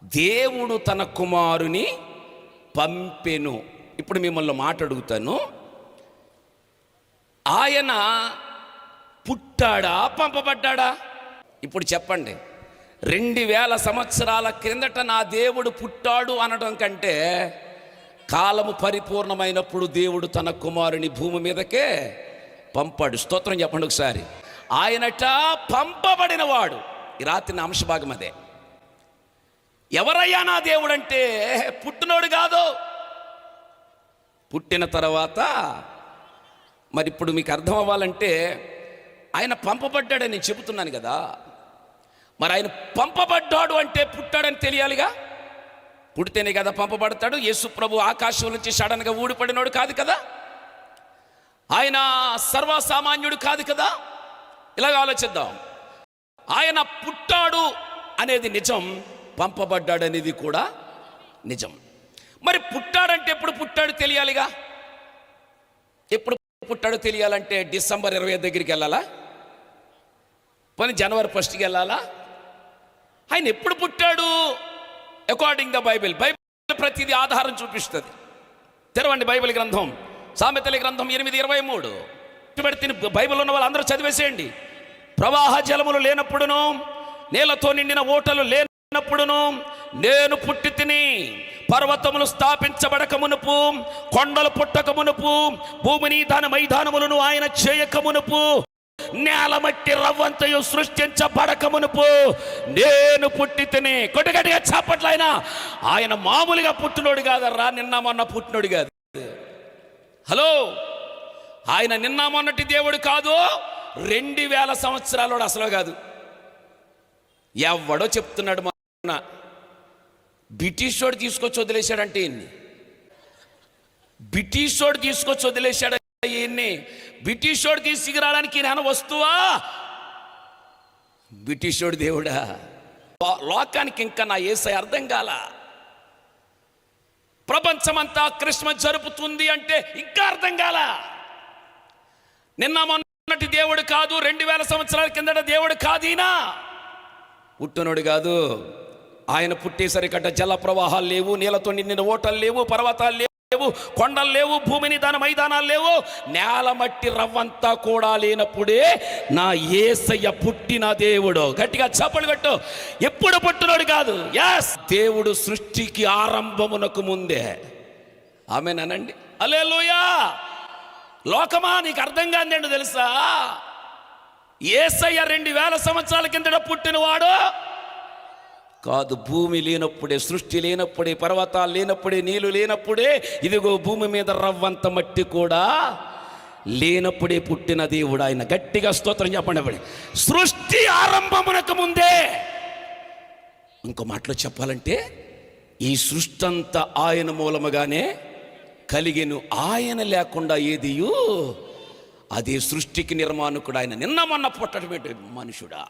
దేవుడు తన కుమారుని పంపెను. ఇప్పుడు మిమ్మల్ని మాట అడుగుతాను, ఆయన పుట్టాడా పంపబడ్డాడా? ఇప్పుడు చెప్పండి. 2000 సంవత్సరాల క్రిందట నా దేవుడు పుట్టాడు అనడం కంటే, కాలము పరిపూర్ణమైనప్పుడు దేవుడు తన కుమారుని భూమి మీదకే పంపాడు. స్తోత్రం చెప్పండి ఒకసారి. ఆయనట పంపబడిన వాడు. ఈ రాత్రి నా అంశభాగం అదే. ఎవరయ్యా నా దేవుడు అంటే పుట్టినోడు కాదు, పుట్టిన తర్వాత. మరి ఇప్పుడు మీకు అర్థం అవ్వాలంటే ఆయన పంపబడ్డాడని చెబుతున్నాను కదా. మరి ఆయన పంపబడ్డాడు అంటే పుట్టాడని తెలియాలిగా. పుడితేనే కదా పంపబడతాడు. యేసు ప్రభు ఆకాశం నుంచి సడన్గా ఊడిపడినోడు కాదు కదా. ఆయన సర్వసామాన్యుడు కాదు కదా. ఇలాగ ఆలోచిద్దాం. ఆయన పుట్టాడు అనేది నిజం, పంపబడ్డాడు అనేది కూడా నిజం. మరి పుట్టాడంటే ఎప్పుడు పుట్టాడు తెలియాలిగా. ఎప్పుడు పుట్టాడో తెలియాలంటే డిసెంబర్ 25 దగ్గరికి వెళ్ళాలా? పోనీ జనవరి 1కి వెళ్ళాలా? ఆయన ఎప్పుడు పుట్టాడు? According the Bible. బైబిల్ ప్రతిదీ ఆధారం చూపిస్తుంది. తెరవండి బైబిల్ గ్రంథం, సామెతల గ్రంథం 8:23. పెడితే బైబిల్ ఉన్న వాళ్ళు అందరూ చదివేసేయండి. ప్రవాహ జలములు లేనప్పుడును, నీళ్లతో నిండిన ఓటలు లేనప్పుడును నేను పుట్టి తిని, పర్వతములు స్థాపించబడక మునుపు, కొండలు పుట్టక మునుపు, భూమిని దాని మైదానములను ఆయన చేయక మునుపు, నేల మట్టి రవ్వంతయు సృష్టించబడక మునుపు నేను పుట్టి తిని. కొట్టగట్టిగా చాపట్ల. ఆయన మామూలుగా పుట్టినోడు కాదర్రా, నిన్న మొన్న పుట్టినోడు కాదు. హలో, ఆయన నిన్న మొన్నటి దేవుడు కాదు, 2000 సంవత్సరాలు అసలు కాదు. ఎవడో చెప్తున్నాడు, మొన్న బ్రిటిష్ వాడు తీసుకొచ్చి వదిలేశాడంటే ఇన్ని. బ్రిటిష్ వాడు తీసుకొచ్చి వదిలేశాడు ఇన్ని. బ్రిటిష్ వాడు తీసుకురావడానికి నేను వస్తువా? బ్రిటిష్ వాడు దేవుడా? లోకానికి ఇంకా నా యేసయ్య అర్థం కాల. ప్రపంచమంతా క్రిస్మస్ జరుపుతుంది అంటే ఇంకా అర్థం కాల. నిన్న మొన్నటి దేవుడు కాదు, 2000 సంవత్సరాల కిందట దేవుడు కాదు. ఈయన పుట్టినోడు కాదు. ఆయన పుట్టేసరికట జల ప్రవాహాలు లేవు, నీళ్లతో నిండిన ఓటలు లేవు, పర్వతాలు లేవు, కొండలు లేవు, భూమిని దాని మైదానాలు లేవు, నేల మట్టి రవ్వంతా కూడా లేనప్పుడే నా యేసయ్య పుట్టిన దేవుడు. గట్టిగా చప్పలు కొట్టు. ఎప్పుడు పుట్టినోడు కాదు. ఎస్, దేవుడు సృష్టికి ఆరంభమునకు ముందే. ఆమేనండి. హల్లెలూయా. లోకమా, నీకు అర్థం కాదేంటో తెలుసా? యేసయ్య 2000 సంవత్సరాల కిందట పుట్టినవాడు కాదు. భూమి లేనప్పుడే, సృష్టి లేనప్పుడే, పర్వతాలు లేనప్పుడే, నీళ్లు లేనప్పుడే, ఇదిగో భూమి మీద రవ్వంత మట్టి కూడా లేనప్పుడే పుట్టిన దేవుడు ఆయన. గట్టిగా స్తోత్రం చెప్పండి. సృష్టి ఆరంభమునకు ముందే. ఇంకో మాటలో చెప్పాలంటే ఈ సృష్టి అంతా ఆయన మూలముగానే కలిగెను. ఆయన లేకుండా ఏదియు, అదే సృష్టికి నిర్మాణకుడు ఆయన. నిన్న మొన్న పుట్టడం మనుషుడా?